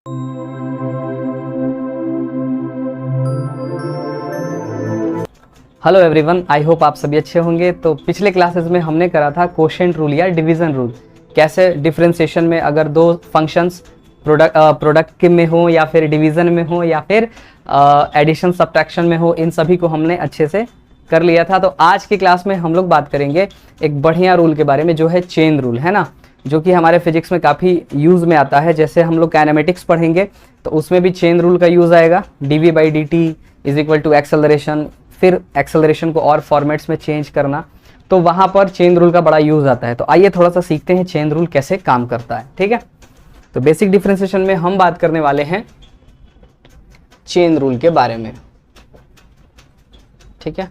Hello everyone, I hope आप सभी अच्छे होंगे। तो पिछले क्लासेस में हमने करा था कोशेंट रूल या डिवीज़न रूल। कैसे डिफरेंशिएशन में अगर दो फंक्शंस प्रोडक्ट में हो या फिर डिवीज़न में हो या फिर एडिशन सब्ट्रैक्शन में हो, इन सभी को हमने अच्छे से कर लिया था। तो आज की क्लास में हम लोग बात करेंगे एक बढ़िया रूल के बारे में, जो है चेन रूल, है ना, जो कि हमारे फिजिक्स में काफ़ी यूज़ में आता है। जैसे हम लोग काइनेमेटिक्स पढ़ेंगे तो उसमें भी चेन रूल का यूज़ आएगा। dv/dt is equal to acceleration, फिर एक्सेलरेशन को और फॉर्मेट्स में चेंज करना, तो वहाँ पर चेन रूल का बड़ा यूज़ आता है। तो आइए थोड़ा सा सीखते हैं चेन रूल कैसे काम करता है। ठीक है, तो बेसिक डिफरेंशिएशन में हम बात करने वाले हैं चेन रूल के बारे में। ठीक है,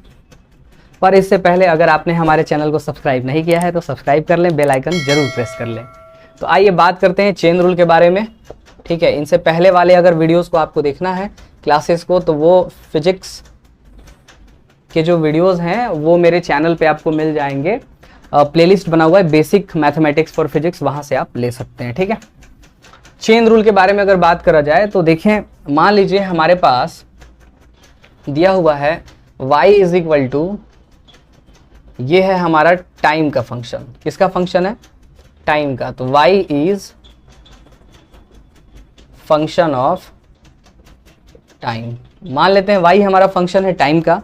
पर इससे पहले अगर आपने हमारे चैनल को सब्सक्राइब नहीं किया है तो सब्सक्राइब कर लें, बेल आइकन जरूर प्रेस कर लें। तो आइए बात करते हैं चेन रूल के बारे में। ठीक है, इनसे पहले वाले अगर वीडियोस को आपको देखना है क्लासेस को, तो वो फिजिक्स के जो वीडियोस हैं वो मेरे चैनल पे आपको मिल जाएंगे। प्लेलिस्ट बना हुआ है बेसिक मैथमेटिक्स फॉर फिजिक्स, वहाँ से आप ले सकते हैं। ठीक है, चेन रूल के बारे में अगर बात करा जाए तो देखें, मान लीजिए हमारे पास दिया हुआ है y इज इक्वल टू, ये है हमारा टाइम का फंक्शन। किसका फंक्शन है? टाइम का। तो y is function of time. मान लेते हैं y हमारा फंक्शन है टाइम का,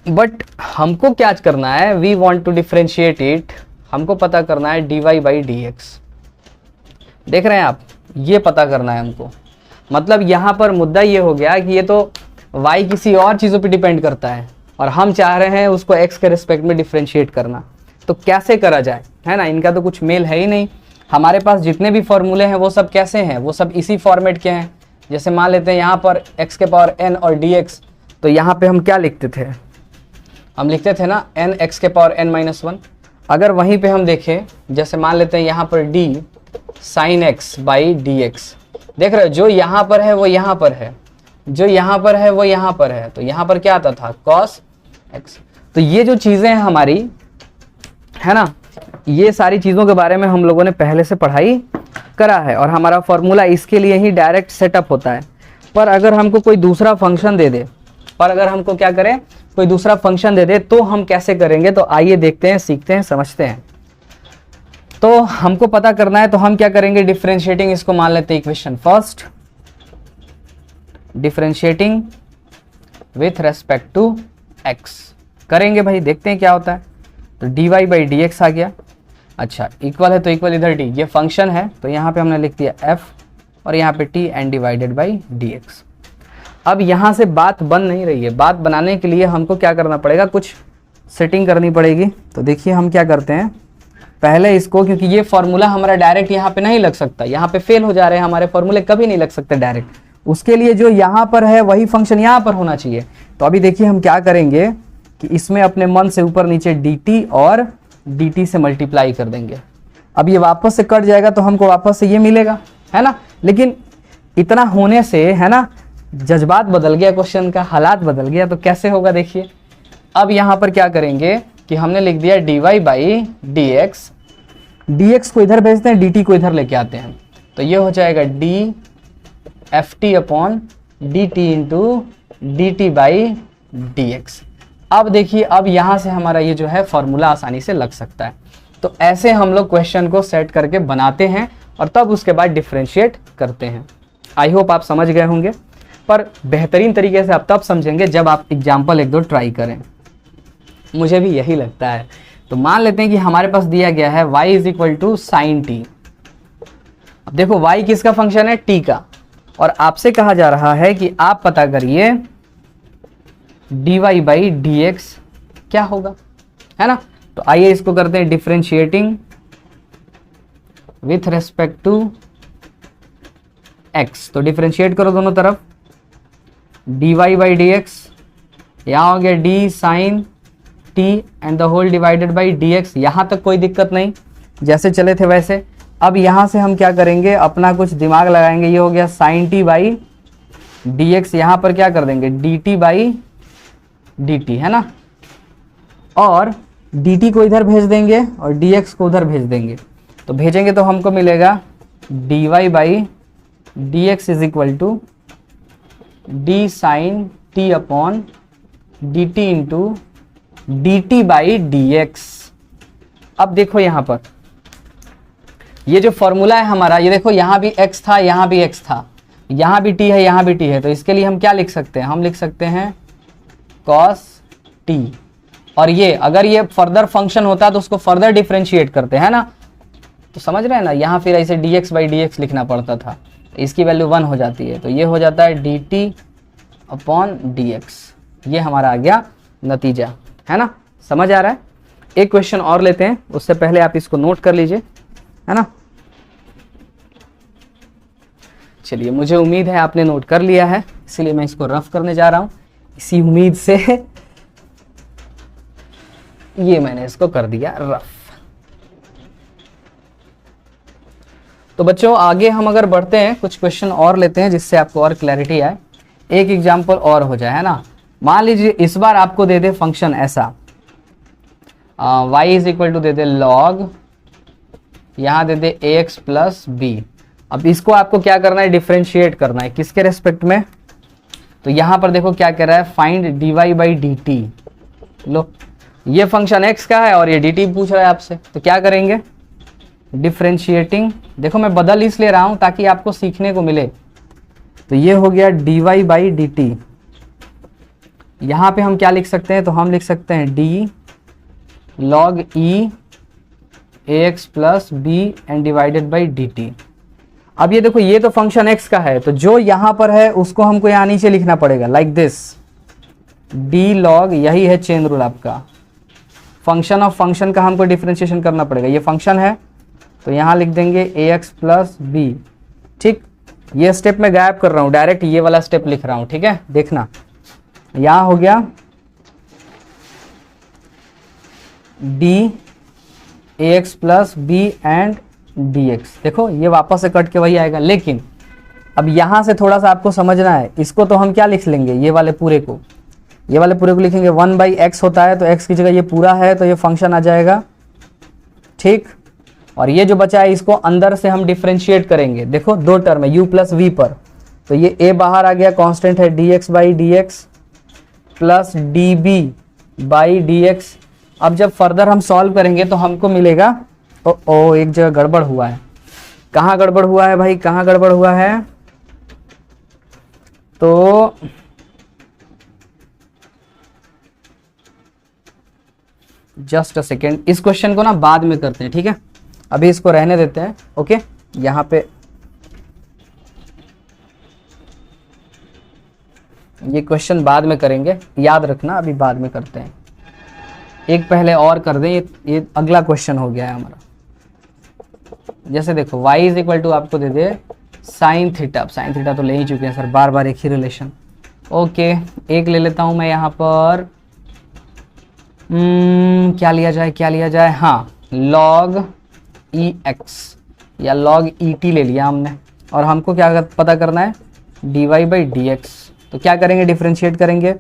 बट हमको क्या करना है, we want to differentiate it. हमको पता करना है dy/dx। देख रहे हैं आप, ये पता करना है हमको। मतलब यहाँ पर मुद्दा ये हो गया कि ये तो y किसी और चीज़ों पे डिपेंड करता है और हम चाह रहे हैं उसको x के रिस्पेक्ट में डिफ्रेंशिएट करना। तो कैसे करा जाए, है ना, इनका तो कुछ मेल है ही नहीं। हमारे पास जितने भी फॉर्मूले हैं वो सब कैसे हैं, वो सब इसी फॉर्मेट के हैं। जैसे मान लेते हैं यहाँ पर x के पावर n और dx, तो यहाँ पे हम क्या लिखते थे, हम लिखते थे ना n x के पावर n-1। अगर वहीं पे हम देखें, जैसे मान लेते हैं यहाँ पर d sin x/dx, देख रहे हो, जो यहाँ पर है वो यहाँ पर है, जो यहाँ पर है वो यहाँ पर है। तो यहाँ पर क्या आता था, cos x। तो ये जो चीज़ें हैं हमारी, है ना, ये सारी चीज़ों के बारे में हम लोगों ने पहले से पढ़ाई करा है और हमारा फॉर्मूला इसके लिए ही डायरेक्ट सेटअप होता है। पर अगर हमको कोई दूसरा फंक्शन दे दे, पर अगर हमको क्या करें, कोई दूसरा फंक्शन दे दे, तो हम कैसे करेंगे। तो आइए देखते हैं, सीखते हैं, समझते हैं। तो हमको पता करना है, तो हम क्या करेंगे, डिफरेंशिएटिंग इसको मान लेते हैं equation first, differentiating with respect to x करेंगे भाई, देखते हैं क्या होता है। तो dy/dx आ गया। अच्छा, इक्वल है तो इक्वल इधर d, ये फंक्शन है तो यहाँ पे हमने लिख दिया f और यहाँ पे t and divided by dx। अब यहाँ से बात बन नहीं रही है। बात बनाने के लिए हमको क्या करना पड़ेगा, कुछ सेटिंग करनी पड़ेगी। तो देखिए हम क्या करते हैं, पहले इसको, क्योंकि ये फॉर्मूला हमारा डायरेक्ट यहाँ पे नहीं लग सकता, यहाँ पे फेल हो जा रहे हैं हमारे फॉर्मूले, कभी नहीं लग सकते डायरेक्ट। उसके लिए जो यहाँ पर है वही फंक्शन यहाँ पर होना चाहिए। तो अभी देखिए हम क्या करेंगे कि इसमें अपने मन से ऊपर नीचे dt और dt से मल्टीप्लाई कर देंगे। अब ये वापस से कट जाएगा तो हमको वापस से ये मिलेगा, है ना। लेकिन इतना होने से, है ना, जज्बात बदल गया, क्वेश्चन का हालात बदल गया। तो कैसे होगा देखिए, अब यहाँ पर क्या करेंगे कि हमने लिख दिया dy/dx, dx को इधर भेजते हैं, dt को इधर लेके आते हैं। तो ये हो जाएगा dft/dt इंटू dt/dx। अब देखिए, अब यहाँ से हमारा ये जो है फॉर्मूला आसानी से लग सकता है। तो ऐसे हम लोग क्वेश्चन को सेट करके बनाते हैं और तब उसके बाद डिफ्रेंशिएट करते हैं। आई होप आप समझ गए होंगे, पर बेहतरीन तरीके से आप तब समझेंगे जब आप एग्जाम्पल एक दो ट्राई करें। मुझे भी यही लगता है। तो मान लेते हैं कि हमारे पास दिया गया है y is equal to sine T. अब देखो y किसका फंक्शन है, t का, और आपसे कहा जा रहा है कि आप पता करिए dy/dx क्या होगा, है ना। तो आइए इसको करते हैं differentiating with respect to x। तो डिफरेंशिएट करो दोनों तरफ, dy/dx, यहाँ हो गया d sine t and the whole divided by dx। यहाँ तक कोई दिक्कत नहीं, जैसे चले थे वैसे। अब यहाँ से हम क्या करेंगे, अपना कुछ दिमाग लगाएंगे। ये हो गया साइन t/dx, यहाँ पर क्या कर देंगे dt/dt, है ना, और dt को इधर भेज देंगे और dx को उधर भेज देंगे। तो भेजेंगे तो हमको मिलेगा dy/dx D X is equal to D sine T upon D T into D T by D X. अब देखो यहां पर ये जो फॉर्मूला है हमारा, ये देखो यहां भी x था, यहां भी x था, यहां भी t है, यहां भी t है, तो इसके लिए हम क्या लिख सकते हैं, हम लिख सकते हैं cos t। और ये अगर ये फर्दर फंक्शन होता तो उसको फर्दर डिफरेंशिएट करते हैं ना, तो समझ रहे हैं ना, यहां फिर ऐसे dx बाई dx लिखना पड़ता था, इसकी वैल्यू 1 हो जाती है, तो ये हो जाता है dt अपॉन dx। ये हमारा आ गया नतीजा, है ना, समझ आ रहा है। एक क्वेश्चन और लेते हैं, उससे पहले आप इसको नोट कर लीजिए, है ना। चलिए, मुझे उम्मीद है आपने नोट कर लिया है, इसीलिए मैं इसको रफ करने जा रहा हूं, इसी उम्मीद से ये मैंने इसको कर दिया रफ। तो बच्चों आगे हम अगर बढ़ते हैं, कुछ क्वेश्चन और लेते हैं जिससे आपको और क्लैरिटी आए, एक एग्जाम्पल और हो जाए, है ना। मान लीजिए इस बार आपको दे दे फंक्शन ऐसा, y इज इक्वल टू दे दे log, यहां दे दे ax प्लस बी। अब इसको आपको क्या करना है, डिफरेंशिएट करना है, किसके रेस्पेक्ट में, तो यहां पर देखो क्या कह रहा है, find dy by D T. लो, ये फंक्शन x का है और ये dt पूछ रहा है आपसे, तो क्या करेंगे, डिफरेंशिएटिंग। देखो मैं बदल इसलिए रहा हूं ताकि आपको सीखने को मिले, तो ये हो गया dy बाई डी टी। यहां पे हम क्या लिख सकते हैं, तो हम लिख सकते हैं d log e ax plus B and divided by D T. अब ये देखो ये तो फंक्शन x का है, तो जो यहां पर है उसको हमको यहां नीचे लिखना पड़ेगा, लाइक दिस d log, यही है चेन रूल आपका, फंक्शन ऑफ फंक्शन का हमको डिफरेंशिएशन करना पड़ेगा। ये फंक्शन है तो यहां लिख देंगे ax प्लस बी। ठीक, ये स्टेप मैं गायब कर रहा हूं, डायरेक्ट ये वाला स्टेप लिख रहा हूं, ठीक है। देखना यहां हो गया D ax plus B and dx। देखो ये वापस से कट के वही आएगा, लेकिन अब यहां से थोड़ा सा आपको समझना है, इसको तो हम क्या लिख लेंगे, ये वाले पूरे को लिखेंगे 1 बाई एक्स होता है, तो x की जगह ये पूरा है तो ये फंक्शन आ जाएगा, ठीक। और ये जो बचा है इसको अंदर से हम डिफरेंशिएट करेंगे। देखो दो टर्म है u प्लस वी पर, तो ये a बाहर आ गया, कांस्टेंट है dx by dx plus db by dx। अब जब फर्दर हम सॉल्व करेंगे तो हमको मिलेगा, ओ एक जगह गड़बड़ हुआ है, कहाँ गड़बड़ हुआ है भाई, कहाँ गड़बड़ हुआ है, तो जस्ट अ सेकेंड, इस क्वेश्चन को ना बाद में करते हैं, ठीक है, अभी इसको रहने देते हैं। ओके, यहां पे ये क्वेश्चन बाद में करेंगे, याद रखना, अभी बाद में करते हैं। एक पहले और कर दें, ये अगला क्वेश्चन हो गया है हमारा। जैसे देखो y इज इक्वल टू आपको दे दे साइन थीटा, साइन थीटा तो ले ही चुके हैं सर, बार बार एक ही रिलेशन। ओके, एक ले लेता हूं मैं यहाँ पर, क्या लिया जाए, हाँ log ई एक्स या log ई टी ले लिया हमने, और हमको क्या पता करना है, dy बाई डी एक्स। तो क्या करेंगे, डिफरेंशिएट करेंगे,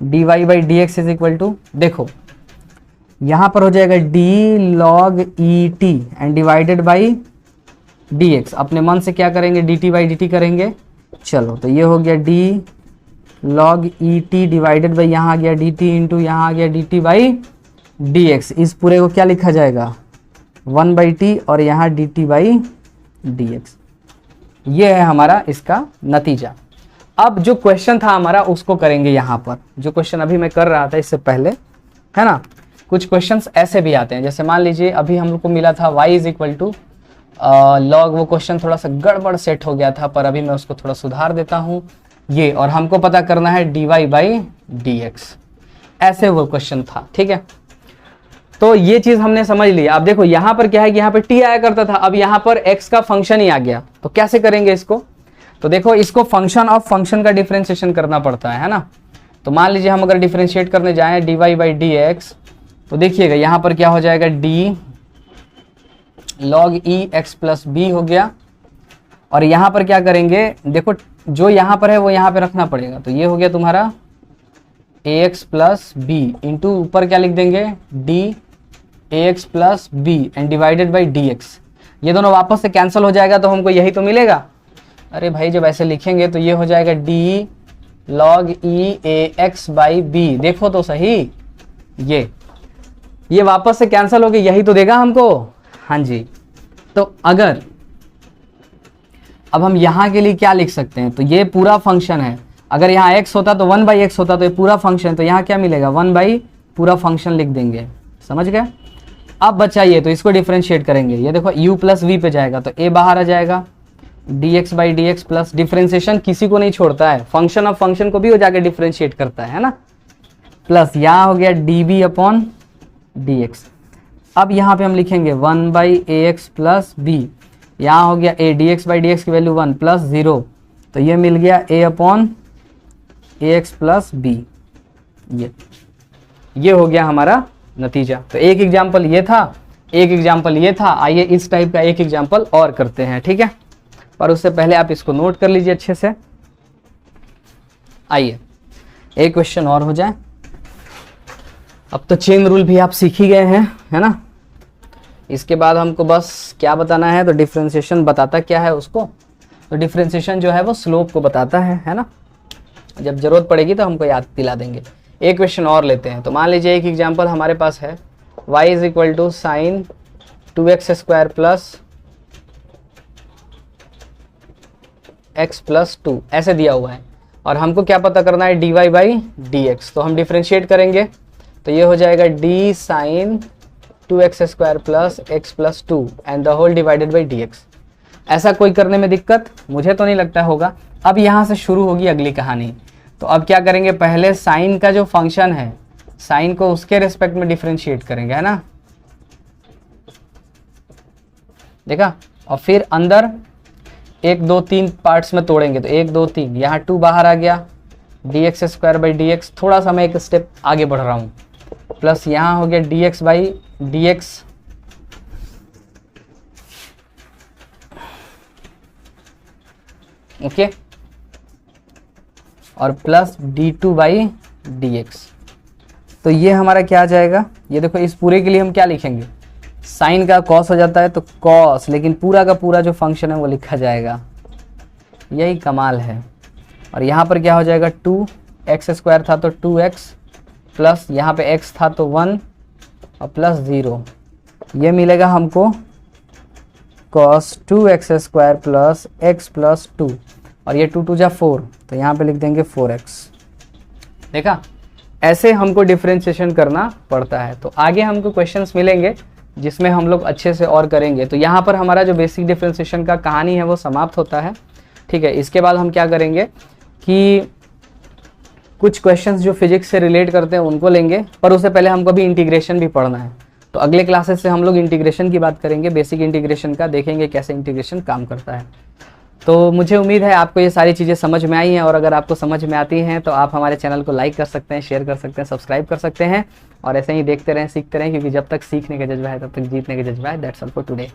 dy by D X is equal to, देखो यहां पर हो जाएगा d log E T and divided by dx। अपने मन से क्या करेंगे, dt बाई dt करेंगे, चलो तो ये हो गया d log E T divided by, यहाँ आ गया dt इंटू यहाँ आ गया dt बाई dx। इस पूरे को क्या लिखा जाएगा, 1 बाई टी और यहाँ dt बाई dx। ये है हमारा इसका नतीजा। अब जो क्वेश्चन था हमारा उसको करेंगे यहाँ पर, जो क्वेश्चन अभी मैं कर रहा था इससे पहले, है ना। कुछ क्वेश्चंस ऐसे भी आते हैं, जैसे मान लीजिए अभी हम लोग को मिला था y is equal to log, वो क्वेश्चन थोड़ा सा गड़बड़ सेट हो गया था, पर अभी मैं उसको थोड़ा सुधार देता हूँ ये, और हमको पता करना है dy बाई dx, ऐसे वो क्वेश्चन था, ठीक है। तो ये चीज हमने समझ लिया। अब देखो यहाँ पर क्या है कि यहाँ पर t आया करता था, अब यहाँ पर x का फंक्शन ही आ गया, तो कैसे करेंगे इसको, तो देखो इसको फंक्शन ऑफ फंक्शन का डिफरेंशिएशन करना पड़ता है ना। तो मान लीजिए हम अगर डिफरेंशिएट करने जाएं dy बाई dx, तो देखिएगा यहाँ पर क्या हो जाएगा, d log e x plus B हो गया, और यहाँ पर क्या करेंगे, देखो जो यहाँ पर है वो यहाँ पे रखना पड़ेगा, तो ये हो गया तुम्हारा ax प्लस बी इंटू ऊपर क्या लिख देंगे, d ax plus B and divided by dx। ये दोनों वापस से कैंसिल हो जाएगा तो हमको यही तो मिलेगा, अरे भाई जब ऐसे लिखेंगे तो ये हो जाएगा D log E A X by B. देखो तो सही, ये वापस से कैंसिल हो गया, यही तो देगा हमको। हाँ जी, तो अगर अब हम यहां के लिए क्या लिख सकते हैं, तो ये पूरा फंक्शन है, अगर यहाँ x होता तो 1/x होता, तो ये पूरा फंक्शन, तो यहाँ क्या मिलेगा 1 पूरा फंक्शन लिख देंगे। समझ गए? अब बचाइए तो इसको डिफरेंशिएट करेंगे, ये देखो u प्लस वी पे जाएगा तो a बाहर आ जाएगा, dx/dx प्लस डिफरेंशिएशन किसी को नहीं छोड़ता है, फंक्शन ऑफ फंक्शन को भी वो जाके डिफरेंशिएट करता है ना, प्लस यहाँ हो गया dv/dx। अब यहाँ पे हम लिखेंगे 1/ax प्लस b, यहाँ हो गया a dx/dx की वैल्यू 1 प्लस 0, तो ये मिल गया a/ax प्लस b। ये हो गया हमारा नतीजा। तो एक एग्जाम्पल ये था, एक एग्जाम्पल ये था। आइए इस टाइप का एक एग्जाम्पल और करते हैं, ठीक है, पर उससे पहले आप इसको नोट कर लीजिए अच्छे से। आइए एक क्वेश्चन और हो जाए। अब तो चेन रूल भी आप सीख ही गए हैं, है ना। इसके बाद हमको बस क्या बताना है, तो डिफरेंशिएशन बताता क्या है उसको, तो डिफरेंशिएशन जो है वो स्लोप को बताता है ना। जब जरूरत पड़ेगी तो हमको याद दिला देंगे। एक क्वेश्चन और लेते हैं। तो मान लीजिए एक एग्जांपल हमारे पास है y is equal to sine 2x² plus x plus 2 ऐसे दिया हुआ है, और हमको क्या पता करना है dy/dx। तो हम डिफरेंशिएट करेंगे तो ये हो जाएगा d sine 2x² plus x plus 2 and the whole divided by dx। ऐसा कोई करने में दिक्कत मुझे तो नहीं लगता होगा। अब यहाँ से शुरू होगी अगली कहानी। तो अब क्या करेंगे, पहले साइन का जो फंक्शन है, साइन को उसके रिस्पेक्ट में डिफरेंशिएट करेंगे, है ना, देखा, और फिर अंदर 1 2 3 पार्ट्स में तोड़ेंगे, तो 1 2 3, यहाँ 2 बाहर आ गया, dx²/dx, थोड़ा सा मैं एक स्टेप आगे बढ़ रहा हूँ, प्लस यहाँ हो गया dx/dx, ओके, और प्लस d2/dx। तो ये हमारा क्या आ जाएगा, ये देखो इस पूरे के लिए हम क्या लिखेंगे, साइन का कॉस हो जाता है तो कॉस, लेकिन पूरा का पूरा जो फंक्शन है वो लिखा जाएगा, यही कमाल है। और यहाँ पर क्या हो जाएगा 2x² था तो 2x, प्लस यहाँ पे x था तो 1 और प्लस 0, ये मिलेगा हमको cos 2x² plus x plus 2, और ये 2 2 जा 4, तो यहाँ पे लिख देंगे 4x। देखा, ऐसे हमको डिफरेंशिएशन करना पड़ता है। तो आगे हमको क्वेश्चंस मिलेंगे जिसमें हम लोग अच्छे से और करेंगे। तो यहाँ पर हमारा जो बेसिक डिफरेंशिएशन का कहानी है वो समाप्त होता है, ठीक है। इसके बाद हम क्या करेंगे कि कुछ क्वेश्चंस जो फिजिक्स से रिलेट करते हैं उनको लेंगे, पर उससे पहले हमको भी इंटीग्रेशन भी पढ़ना है। तो अगले क्लासेस से हम लोग इंटीग्रेशन की बात करेंगे, बेसिक इंटीग्रेशन का, देखेंगे कैसे इंटीग्रेशन काम करता है। तो मुझे उम्मीद है आपको ये सारी चीज़ें समझ में आई हैं, और अगर आपको समझ में आती हैं तो आप हमारे चैनल को लाइक कर सकते हैं, शेयर कर सकते हैं, सब्सक्राइब कर सकते हैं, और ऐसे ही देखते रहें, सीखते रहें, क्योंकि जब तक सीखने का जज्बा है तब तक जीतने का जज्बा है। That's all for today.